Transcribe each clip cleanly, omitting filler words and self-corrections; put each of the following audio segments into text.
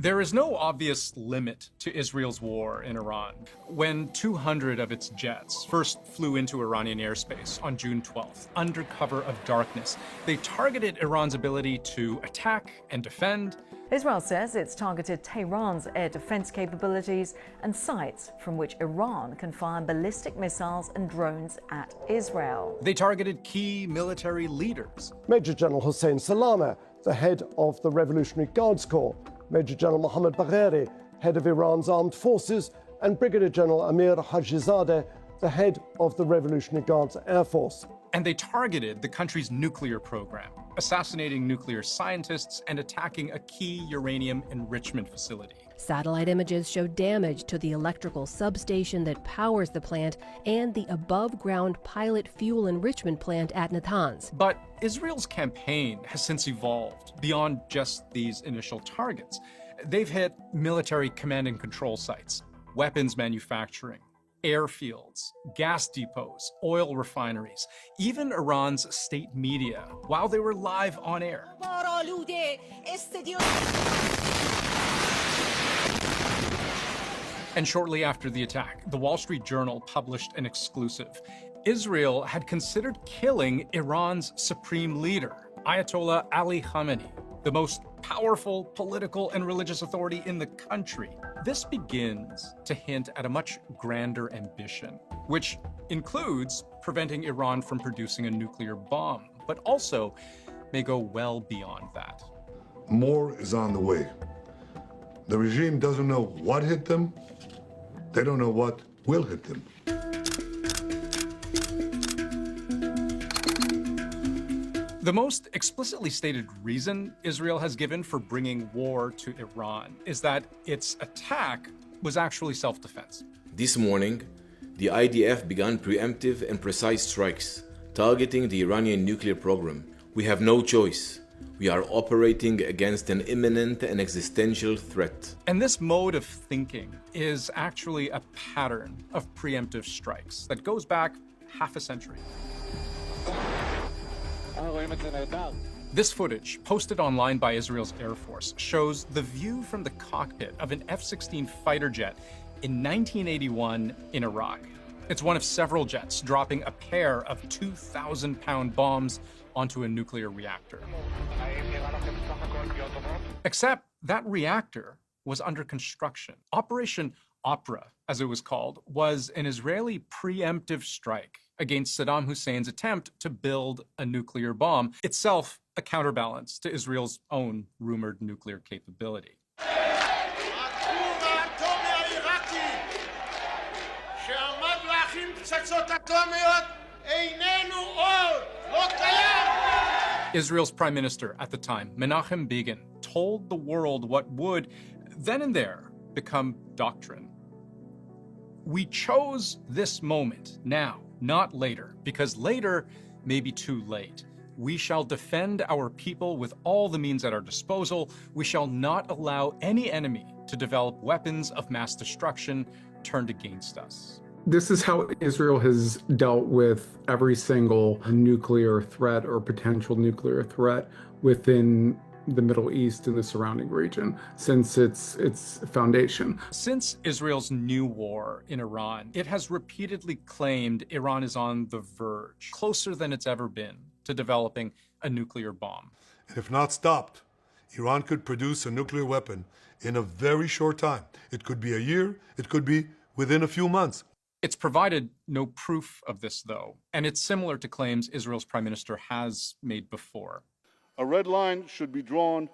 There is no obvious limit to Isreals war in Iran. When 200 of its jets first flew into Iranian airspace on June 12th, under cover of darkness, they targeted Iran's ability to attack and defend. Israel says it's targeted Tehran's air defense capabilities and sites from which Iran can fire ballistic missiles and drones at Israel. They targeted key military leaders. Major General Hossein Salameh, the head of the Revolutionary Guards Corps, Major General Mohammad Bagheri, head of Iran's armed forces, and Brigadier General Amir Hajizadeh, the head of the Revolutionary Guards Air Force. And they targeted the country's nuclear program, assassinating nuclear scientists and attacking a key uranium enrichment facility. Satellite images show damage to the electrical substation that powers the plant and the above-ground pilot fuel enrichment plant at Natanz. But Israel's campaign has since evolved beyond just these initial targets. They've hit military command and control sites, weapons manufacturing, airfields, gas depots, oil refineries, even Iran's state media, while they were live on air. And shortly after the attack, the Wall Street Journal published an exclusive. Israel had considered killing Iran's supreme leader, Ayatollah Ali Khamenei, the most powerful political and religious authority in the country. This begins to hint at a much grander ambition, which includes preventing Iran from producing a nuclear bomb, but also may go well beyond that. More is on the way. The regime doesn't know what hit them. They don't know what will hit them. The most explicitly stated reason Israel has given for bringing war to Iran is that its attack was actually self-defense. This morning, the IDF began preemptive and precise strikes, targeting the Iranian nuclear program. We have no choice. We are operating against an imminent and existential threat. And this mode of thinking is actually a pattern of preemptive strikes that goes back half a century. This footage, posted online by Israel's Air Force, shows the view from the cockpit of an F-16 fighter jet in 1981 in Iraq. It's one of several jets dropping a pair of 2,000-pound bombs onto a nuclear reactor. Except that reactor was under construction. Operation Opera, as it was called, was an Israeli preemptive strike against Saddam Hussein's attempt to build a nuclear bomb, itself a counterbalance to Israel's own rumored nuclear capability. Israel's prime minister at the time, Menachem Begin, told the world what would, then and there, become doctrine. We chose this moment now, not later, because later may be too late. We shall defend our people with all the means at our disposal. We shall not allow any enemy to develop weapons of mass destruction turned against us. This is how Israel has dealt with every single nuclear threat or potential nuclear threat within the Middle East and the surrounding region since its foundation. Since Israel's new war in Iran, it has repeatedly claimed Iran is on the verge, closer than it's ever been, to developing a nuclear bomb. And if not stopped, Iran could produce a nuclear weapon in a very short time. It could be a year, it could be within a few months. It's provided no proof of this, though, and it's similar to claims Israel's prime minister has made before. A red line should be drawn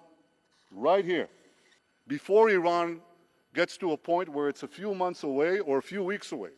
right here before Iran gets to a point where it's a few months away or a few weeks away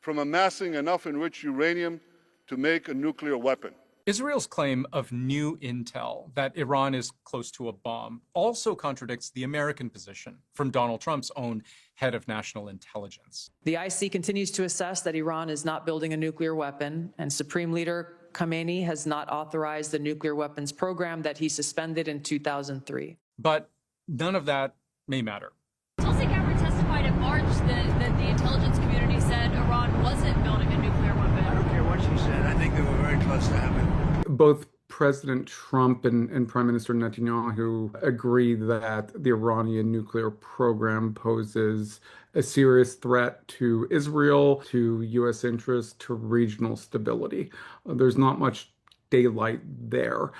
from amassing enough enriched uranium to make a nuclear weapon. Israel's claim of new intel that Iran is close to a bomb also contradicts the American position from Donald Trump's own head of national intelligence. The IC continues to assess that Iran is not building a nuclear weapon, and Supreme Leader Khamenei has not authorized the nuclear weapons program that he suspended in 2003. But none of that may matter. Tulsi Gabbard testified in March that the intelligence community said Iran wasn't building a nuclear weapon. I don't care what she said. I think they were very close to having. Both President Trump and Prime Minister Netanyahu agree that the Iranian nuclear program poses a serious threat to Israel, to U.S. interests, to regional stability. There's not much daylight there.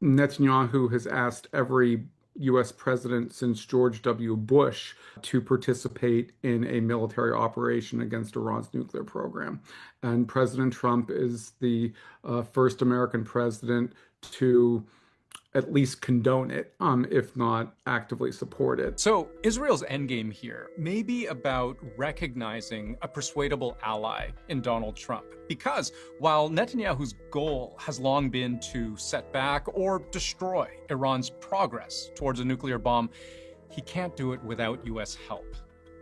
Netanyahu has asked every U.S. president since George W. Bush to participate in a military operation against Iran's nuclear program. And President Trump is the first American president to at least condone it, if not actively support it. So Israel's endgame here may be about recognizing a persuadable ally in Donald Trump. Because while Netanyahu's goal has long been to set back or destroy Iran's progress towards a nuclear bomb, he can't do it without U.S. help.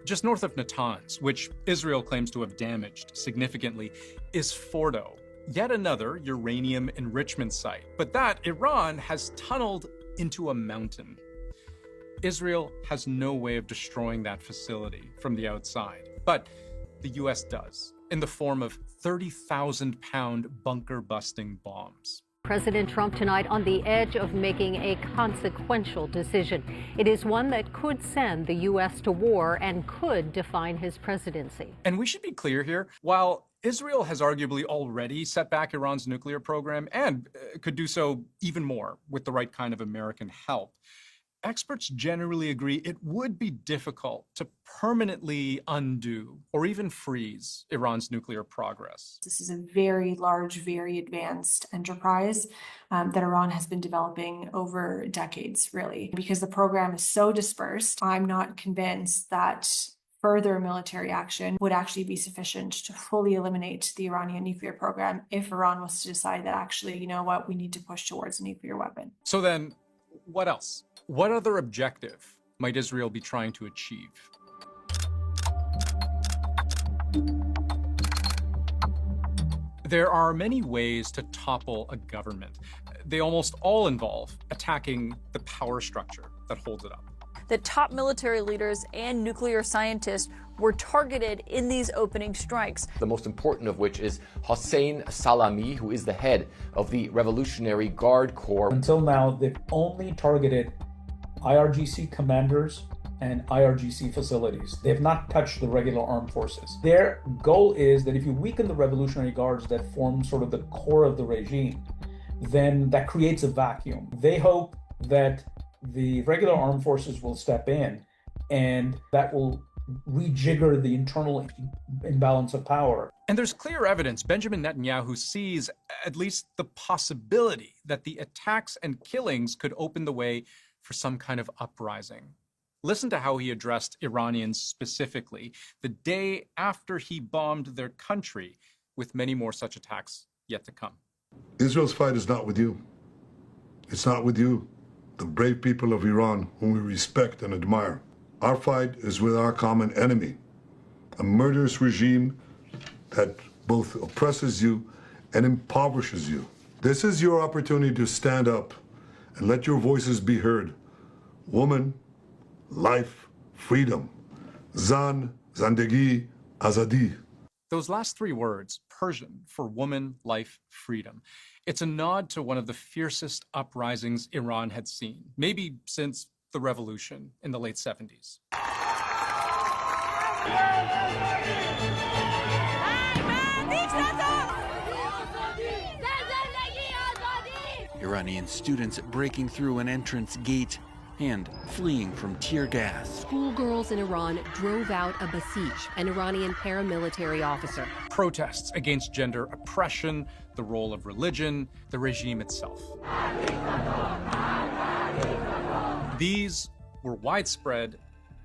Just north of Natanz, which Israel claims to have damaged significantly, is Fordo, yet another uranium enrichment site, but that Iran has tunneled into a mountain. Israel has no way of destroying that facility from the outside, but the US does, in the form of 30,000-pound bunker-busting bombs. President Trump tonight on the edge of making a consequential decision. It is one that could send the U.S. to war and could define his presidency. And we should be clear here, while Israel has arguably already set back Iran's nuclear program and could do so even more with the right kind of American help, experts generally agree it would be difficult to permanently undo or even freeze Iran's nuclear progress. This is a very large, very advanced enterprise that Iran has been developing over decades, really. Because the program is so dispersed, I'm not convinced that further military action would actually be sufficient to fully eliminate the Iranian nuclear program if Iran was to decide that actually, you know what, we need to push towards a nuclear weapon. So then, what else? What other objective might Israel be trying to achieve? There are many ways to topple a government. They almost all involve attacking the power structure that holds it up. The top military leaders and nuclear scientists were targeted in these opening strikes. The most important of which is Hossein Salami, who is the head of the Revolutionary Guard Corps. Until now, they've only targeted IRGC commanders and IRGC facilities. They have not touched the regular armed forces. Their goal is that if you weaken the Revolutionary Guards that form sort of the core of the regime, then that creates a vacuum. They hope that the regular armed forces will step in and that will rejigger the internal imbalance of power. And there's clear evidence Benjamin Netanyahu sees at least the possibility that the attacks and killings could open the way for some kind of uprising. Listen to how he addressed Iranians specifically the day after he bombed their country, with many more such attacks yet to come. Israel's fight is not with you. It's not with you, the brave people of Iran whom we respect and admire. Our fight is with our common enemy, a murderous regime that both oppresses you and impoverishes you. This is your opportunity to stand up and let your voices be heard. Woman, life, freedom. Zan, Zandegi, Azadi. Those last three words, Persian for woman, life, freedom. It's a nod to one of the fiercest uprisings Iran had seen, maybe since the revolution in the late 70s. Iranian students breaking through an entrance gate and fleeing from tear gas. Schoolgirls in Iran drove out a basij, an Iranian paramilitary officer. Protests against gender oppression, the role of religion, the regime itself. These were widespread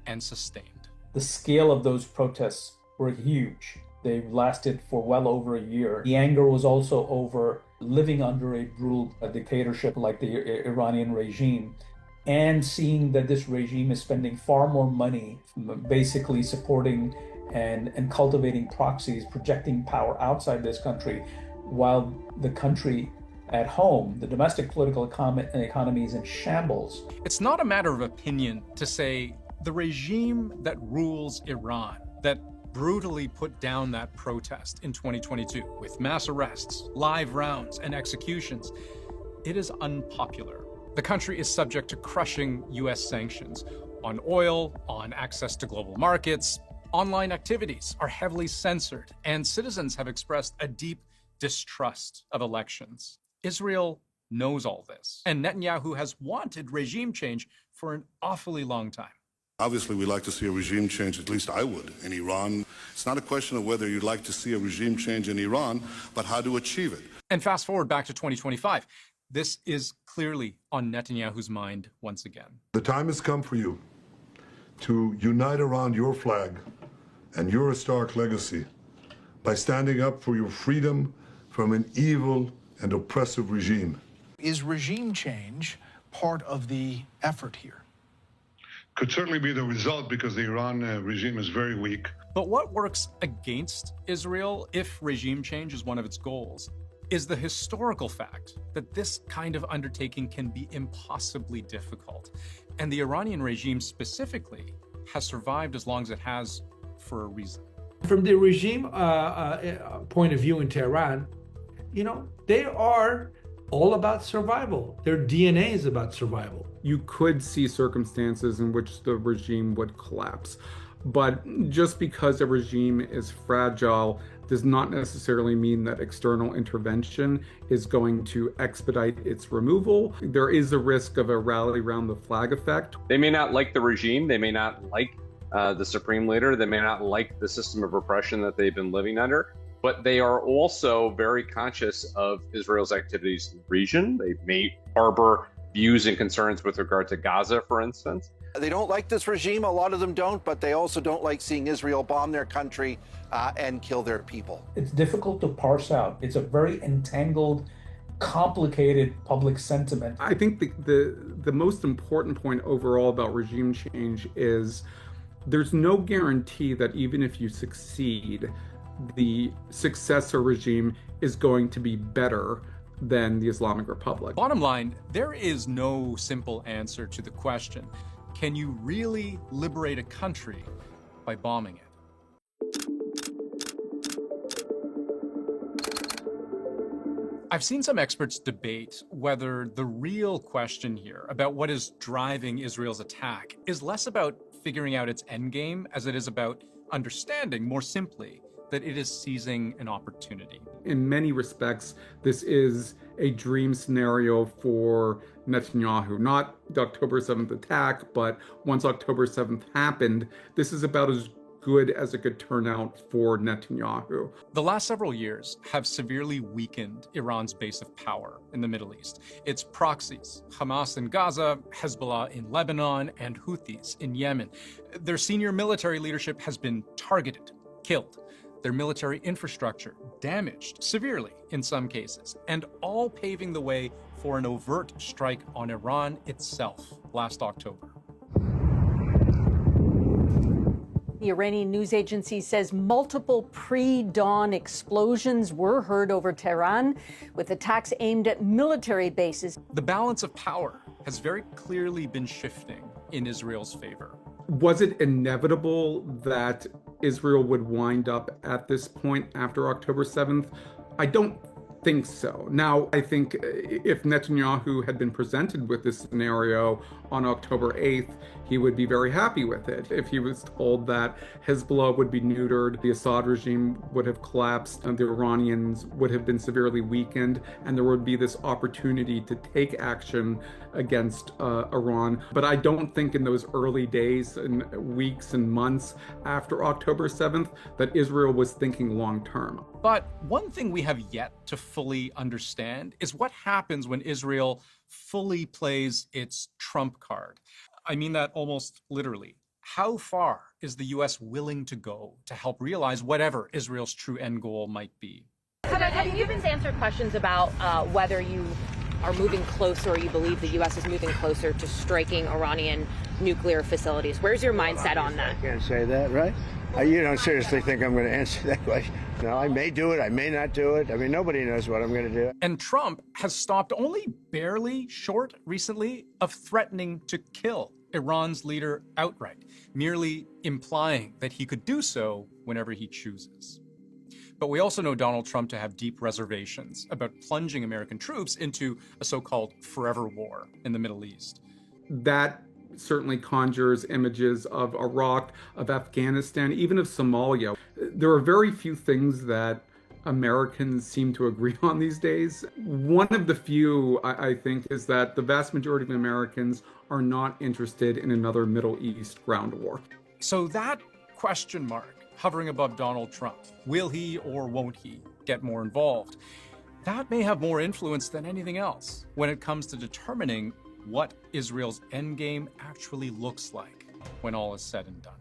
and sustained. The scale of those protests were huge. They lasted for well over a year. The anger was also over living under a brutal dictatorship like the Iranian regime, and seeing that this regime is spending far more money basically supporting and cultivating proxies, projecting power outside this country, while the country at home, the domestic political economy is in shambles. It's not a matter of opinion to say the regime that rules Iran, that brutally put down that protest in 2022 with mass arrests, live rounds, and executions, it is unpopular. The country is subject to crushing US sanctions on oil, on access to global markets. Online activities are heavily censored, and citizens have expressed a deep distrust of elections. Israel knows all this, and Netanyahu has wanted regime change for an awfully long time. Obviously, we'd like to see a regime change, at least I would, in Iran. It's not a question of whether you'd like to see a regime change in Iran, but how to achieve it. And fast forward back to 2025. This is clearly on Netanyahu's mind once again. The time has come for you to unite around your flag and your historic legacy by standing up for your freedom from an evil and oppressive regime. Is regime change part of the effort here? Could certainly be the result because the Iran regime is very weak. But what works against Israel, if regime change is one of its goals, is the historical fact that this kind of undertaking can be impossibly difficult. And the Iranian regime specifically has survived as long as it has for a reason. From the regime point of view in Tehran, they are all about survival. Their DNA is about survival. You could see circumstances in which the regime would collapse. But just because a regime is fragile does not necessarily mean that external intervention is going to expedite its removal. There is a risk of a rally around the flag effect. They may not like the regime. They may not like the supreme leader. They may not like the system of repression that they've been living under. But they are also very conscious of Israel's activities in the region. They may harbor views and concerns with regard to Gaza, for instance. They don't like this regime, a lot of them don't, but they also don't like seeing Israel bomb their country and kill their people. It's difficult to parse out. It's a very entangled, complicated public sentiment. I think the most important point overall about regime change is there's no guarantee that even if you succeed, the successor regime is going to be better than the Islamic Republic. Bottom line, there is no simple answer to the question, can you really liberate a country by bombing it? I've seen some experts debate whether the real question here about what is driving Israel's attack is less about figuring out its endgame as it is about understanding, more simply, that it is seizing an opportunity. In many respects, this is a dream scenario for Netanyahu. Not the October 7th attack, but once October 7th happened, this is about as good as it could turn out for Netanyahu. The last several years have severely weakened Iran's base of power in the Middle East. Its proxies, Hamas in Gaza, Hezbollah in Lebanon, and Houthis in Yemen. Their senior military leadership has been targeted, killed. Their military infrastructure damaged severely in some cases, and all paving the way for an overt strike on Iran itself last October. The Iranian news agency says multiple pre-dawn explosions were heard over Tehran, with attacks aimed at military bases. The balance of power has very clearly been shifting in Israel's favor. Was it inevitable that Israel would wind up at this point after October 7th? I don't think so. Now, I think if Netanyahu had been presented with this scenario on October 8th, he would be very happy with it. If he was told that Hezbollah would be neutered, the Assad regime would have collapsed, and the Iranians would have been severely weakened, and there would be this opportunity to take action against Iran. But I don't think in those early days and weeks and months after October 7th that Israel was thinking long term. But one thing we have yet to fully understand is what happens when Israel fully plays its trump card. I mean that almost literally. How far is the U.S. willing to go to help realize whatever Israel's true end goal might be? Have you been answered questions about whether you are moving closer or you believe the U.S. is moving closer to striking Iranian nuclear facilities? Where's your mindset on that? I can't say that, right? You don't seriously think I'm going to answer that question? No, I may do it. I may not do it. I mean, nobody knows what I'm going to do. And Trump has stopped only barely short recently of threatening to kill Iran's leader outright, merely implying that he could do so whenever he chooses. But we also know Donald Trump to have deep reservations about plunging American troops into a so-called forever war in the Middle East. That certainly conjures images of Iraq, of Afghanistan, even of Somalia. There are very few things that Americans seem to agree on these days. One of the few, I think, is that the vast majority of Americans are not interested in another Middle East ground war. So that question mark hovering above Donald Trump, will he or won't he get more involved? That may have more influence than anything else when it comes to determining what Israel's endgame actually looks like when all is said and done.